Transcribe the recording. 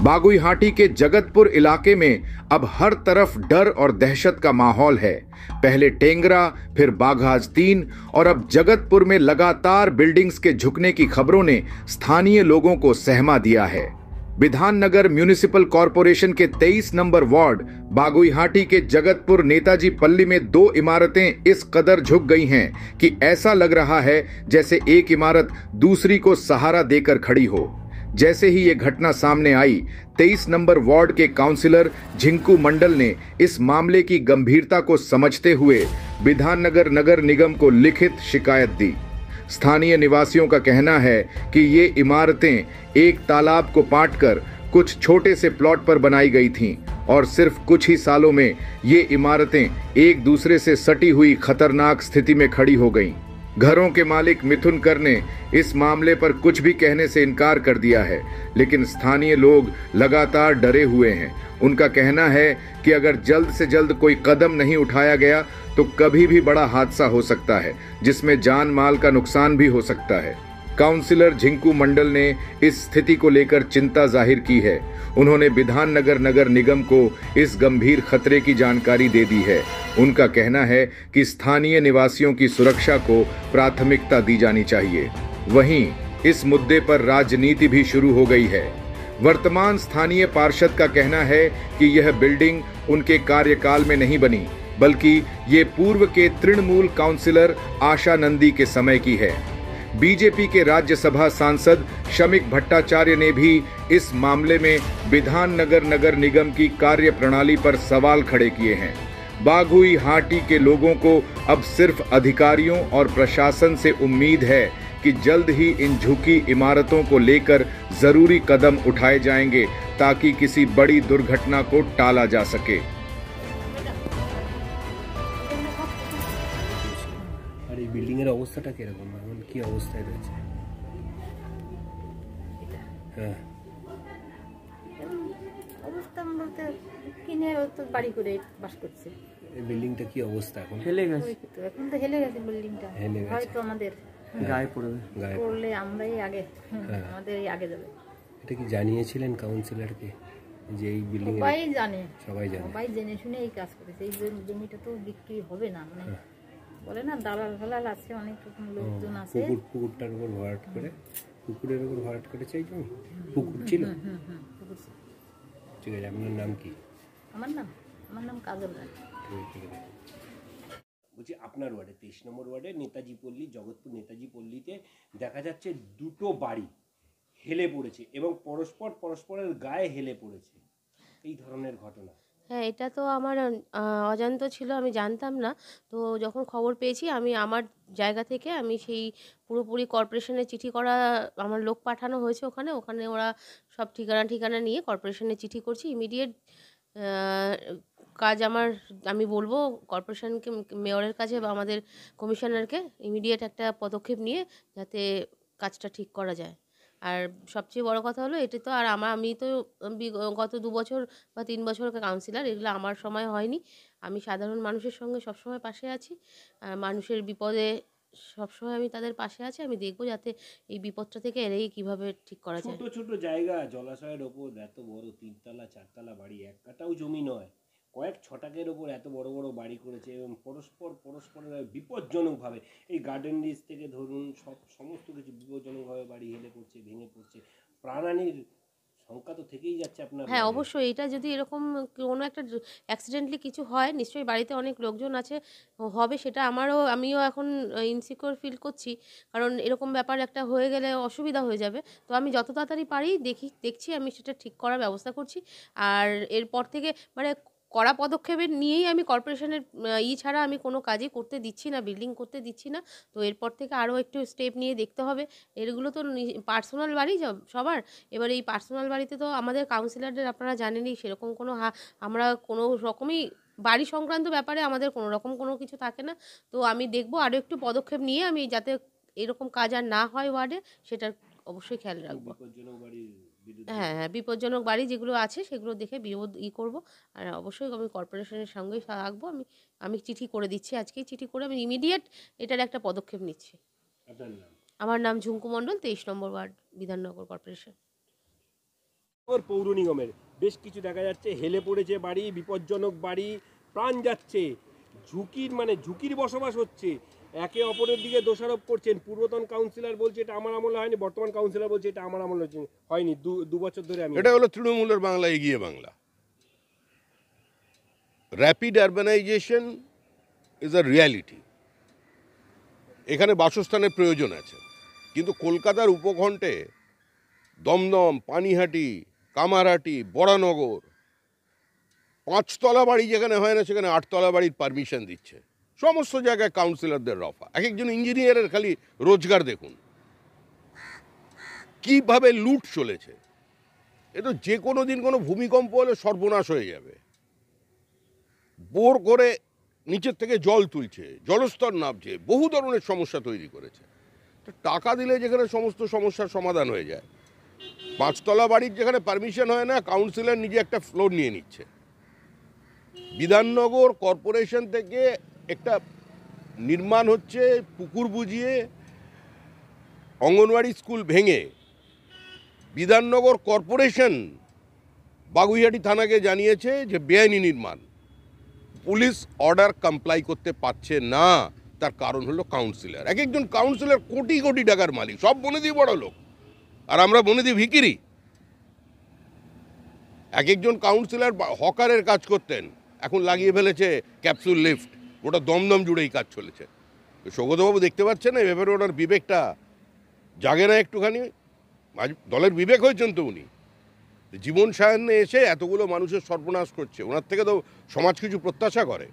बागुईहाटी के जगतपुर इलाके में अब हर तरफ डर और दहशत का माहौल है। पहले टेंगरा, फिर बाघाज 3 और अब जगतपुर में लगातार बिल्डिंग्स के झुकने की खबरों ने स्थानीय लोगों को सहमा दिया है। विधाननगर म्युनिसिपल कॉरपोरेशन के 23 नंबर वार्ड बागुईहाटी के जगतपुर नेताजी पल्ली में 2 इमारतें इस कदर झुक गई हैं कि ऐसा लग रहा है जैसे एक इमारत दूसरी को सहारा देकर खड़ी हो। जैसे ही ये घटना सामने आई, 23 नंबर वार्ड के काउंसिलर झिंकू मंडल ने इस मामले की गंभीरता को समझते हुए विधाननगर नगर निगम को लिखित शिकायत दी। स्थानीय निवासियों का कहना है कि ये इमारतें एक तालाब को पाटकर कुछ छोटे से प्लॉट पर बनाई गई थीं और सिर्फ कुछ ही सालों में ये इमारतें एक दूसरे से सटी हुई खतरनाक स्थिति में खड़ी हो गईं। घरों के मालिक मिथुन कर ने इस मामले पर कुछ भी कहने से इनकार कर दिया है, लेकिन स्थानीय लोग लगातार डरे हुए हैं। उनका कहना है कि अगर जल्द से जल्द कोई कदम नहीं उठाया गया तो कभी भी बड़ा हादसा हो सकता है, जिसमें जान माल का नुकसान भी हो सकता है। काउंसिलर झिंकू मंडल ने इस स्थिति को लेकर चिंता जाहिर की है। उन्होंने विधाननगर नगर निगम को इस गंभीर खतरे की जानकारी दे दी है। उनका कहना है कि स्थानीय निवासियों की सुरक्षा को प्राथमिकता दी जानी चाहिए। वहीं इस मुद्दे पर राजनीति भी शुरू हो गई है। वर्तमान स्थानीय पार्षद का कहना है कि यह बिल्डिंग उनके कार्यकाल में नहीं बनी, बल्कि ये पूर्व के तृणमूल काउंसिलर आशा नंदी के समय की है। बीजेपी के राज्यसभा सांसद शमिक भट्टाचार्य ने भी इस मामले में विधाननगर नगर निगम की कार्यप्रणाली पर सवाल खड़े किए हैं। बागुईहाटी के लोगों को अब सिर्फ अधिकारियों और प्रशासन से उम्मीद है कि जल्द ही इन झुकी इमारतों को लेकर जरूरी कदम उठाए जाएंगे ताकि किसी बड़ी दुर्घटना को टाला जा सके। बिल्डिंग अवस्था কি অবস্থায় রয়েছে? হ্যাঁ, অবস্থা বলতে কিনে তো বাড়ি করে বাস করছে। এই বিল্ডিংটা কি অবস্থা এখন? হেলে গেছে। এখন তো হেলে গেছে বিল্ডিংটা। হয়তো আমাদের গায়ে পড়বে। গায়ে পড়লে আমরাই আগে আমাদেরই আগে যাবে। এটা কি জানিয়েছিলেন কাউন্সিলরকে যে এই বিল্ডিং? সবাই জানে, সবাই জেনে শুনে এই কাজ করেছে। এই জমিটা তো বিক্রি হবে না, মানে বলে না দালাল ফালাল আছে, অনেক রকম লোকজন আছে। পুকুরটার উপর ভরাট করে, পুকুরের উপর ভরাট করে চাই জমি। পুকুর ছিল? ঠিক আছে, আপনার নাম কি? আমার নাম কাজল রায়। ঠিক আছে। বলছি আপনার ওয়ার্ডে 23 নম্বর ওয়ার্ডে নেতাজি পল্লী, জগৎপুর নেতাজি পল্লীতে দেখা যাচ্ছে দুটো বাড়ি হেলে পড়েছে এবং পরস্পরের গায়ে হেলে পড়েছে, এই ধরনের ঘটনা। হ্যাঁ, এটা তো আমার অজান্ত ছিল, আমি জানতাম না। তো যখন খবর পেয়েছি আমি আমার জায়গা থেকে আমি সেই পুরোপুরি কর্পোরেশনে চিঠি করা, আমার লোক পাঠানো হয়েছে ওখানে ওরা সব ঠিকানা নিয়ে কর্পোরেশনে চিঠি করছি। ইমিডিয়েট কাজ আমি বলবো কর্পোরেশনকে, মেয়রের কাছে বা আমাদের কমিশনারকে ইমিডিয়েট একটা পদক্ষেপ নিয়ে যাতে কাজটা ঠিক করা যায়। আর সবচেয়ে বড় কথা হলো এটা তো আর আমি তো গত 2 বছর বা 3 বছর কাউন্সিলর, এগুলো আমার সময় হয়নি। আমি সাধারণ মানুষের সঙ্গে সবসময় পাশে আছি। মানুষের বিপদে সবসময় আমি তাদের পাশে আছি। আমি দেখবো যাতে এই বিপদটা থেকে এড়িয়ে কিভাবে ঠিক করা যায়। ছোট জায়গা, জলাশয়ের ওপর এত বড় 3 তলা 4 তলা বাড়ি, এক কাটাও জমি নয়, কয়েক ছটাকের ওপর এত বড় বড় বাড়ি করেছে এবং পরস্পরের বিপজ্জনকভাবে, এই গার্ডেন রিচ থেকে ধরুন সমস্ত কিছু বিপজ্জনকভাবে বাড়ি হেলে পড়ছে, ভেঙে পড়ছে, প্রাণহানির সংখ্যা তো থেকেই যাচ্ছে আপনার। হ্যাঁ, অবশ্যই। এটা যদি এরকম কোনো একটা অ্যাক্সিডেন্টলি কিছু হয়, নিশ্চয়ই বাড়িতে অনেক লোকজন আছে, হবে, সেটা আমিও এখন ইনসিকিউর ফিল করছি, কারণ এরকম ব্যাপার একটা হয়ে গেলে অসুবিধা হয়ে যাবে। তো আমি যত তাড়াতাড়ি পারি দেখছি আমি সেটা ঠিক করার ব্যবস্থা করছি। আর এরপর থেকে মানে কড়া পদক্ষেপের নিয়েই আমি কর্পোরেশনের ছাড়া আমি কোনো কাজই করতে দিচ্ছি না, বিল্ডিং করতে দিচ্ছি না। তো এরপর থেকে আরও একটু স্টেপ নিয়ে দেখতে হবে। এগুলো তো পার্সোনাল বাড়ি সবার। এবার এই পার্সোনাল বাড়িতে তো আমাদের কাউন্সিলরদের আপনারা জানেনই, সেরকম কোনো আমরা কোনো রকমই বাড়ি সংক্রান্ত ব্যাপারে আমাদের কোনো রকম কোনো কিছু থাকে না। তো আমি দেখবো আরও একটু পদক্ষেপ নিয়ে আমি যাতে এরকম কাজ আর না হয় ওয়ার্ডে, সেটার অবশ্যই খেয়াল রাখবো। হ্যাঁ, বিপজ্জনক বাড়ি যেগুলো আছে সেগুলো দেখে বিরোধ করবো। আর অবশ্যই আমি কর্পোরেশনের সঙ্গেই থাকবো। আমি চিঠি করে দিচ্ছি, আজকেই চিঠি করে আমি ইমিডিয়েট এটার একটা পদক্ষেপ নিচ্ছি। আমার নাম ঝুঙ্কু মণ্ডল, 23 নম্বর ওয়ার্ড, বিধাননগর কর্পোরেশন। ওর পৌর নিগমের বেশ কিছু দেখা যাচ্ছে হেলে পড়েছে বাড়ি, বিপজ্জনক বাড়ি, প্রাণ যাচ্ছে, ঝুঁকির বসবাস হচ্ছে। একে অপরের দিকে দোষারোপ করছেন। পূর্বতন কাউন্সিলর বলছে এটা আমার আমলে হয়নি, বর্তমান কাউন্সিলর বলছে এটা আমার আমলে হয়নি। দু বছর ধরে আমি এটা হলো তৃণমূলের বাংলা, এগিয়ে Bangla. Rapid urbanisation is a reality. এখানে বাসস্থানের প্রয়োজন আছে, কিন্তু কলকাতার উপকণ্ঠে দমদম, পানিহাটি, কামারহাটি, বরানগর 5 তলা বাড়ি যেখানে হয় না সেখানে 8 তলা বাড়ির পারমিশন দিচ্ছে। সমস্ত জায়গায় কাউন্সিলরদের রফা। এক একজন ইঞ্জিনিয়ারের খালি রোজগার দেখুন কিভাবে লুট চলেছে। এ তো যে কোনো দিন কোনো ভূমিকম্প হলে সর্বনাশ হয়ে যাবে। বোর করে নিচের থেকে জল তুলছে, জলস্তর নামছে, বহু ধরনের সমস্যা তৈরি করেছে। টাকা দিলে যেখানে সমস্ত সমস্যার সমাধান হয়ে যায়, 5 তলা বাড়ির যেখানে পারমিশন হয় না, কাউন্সিলর নিজে একটা ফ্লোর নিয়ে নিচ্ছে। বিধাননগর কর্পোরেশন থেকে একটা নির্মাণ হচ্ছে পুকুর বুঝিয়ে, অঙ্গনওয়াড়ি স্কুল ভেঙে। বিধাননগর কর্পোরেশন বাগুইহাটি থানাকে জানিয়েছে যে বেআইনি নির্মাণ। পুলিশ অর্ডার কমপ্লাই করতে পারছে না, তার কারণ হলো কাউন্সিলর। এক একজন কাউন্সিলর কোটি কোটি টাকার মালিক, সব বনেদি বড় লোক, আর আমরা বনেদি ভিকিরি। এক একজন কাউন্সিলর হকারের কাজ করতেন, এখন লাগিয়ে ফেলেছে ক্যাপসুল লিফট। ওটা দমদম জুড়েই কাজ চলেছে। সৌগতবাবু দেখতে পাচ্ছেন না, এ ব্যাপারে ওনার বিবেকটা জাগে না একটুখানি? দলের বিবেক হয়েছেন তো উনি। জীবন সায়নে এসে এতগুলো মানুষের সর্বনাশ করছে, ওনার থেকে তো সমাজ কিছু প্রত্যাশা করে।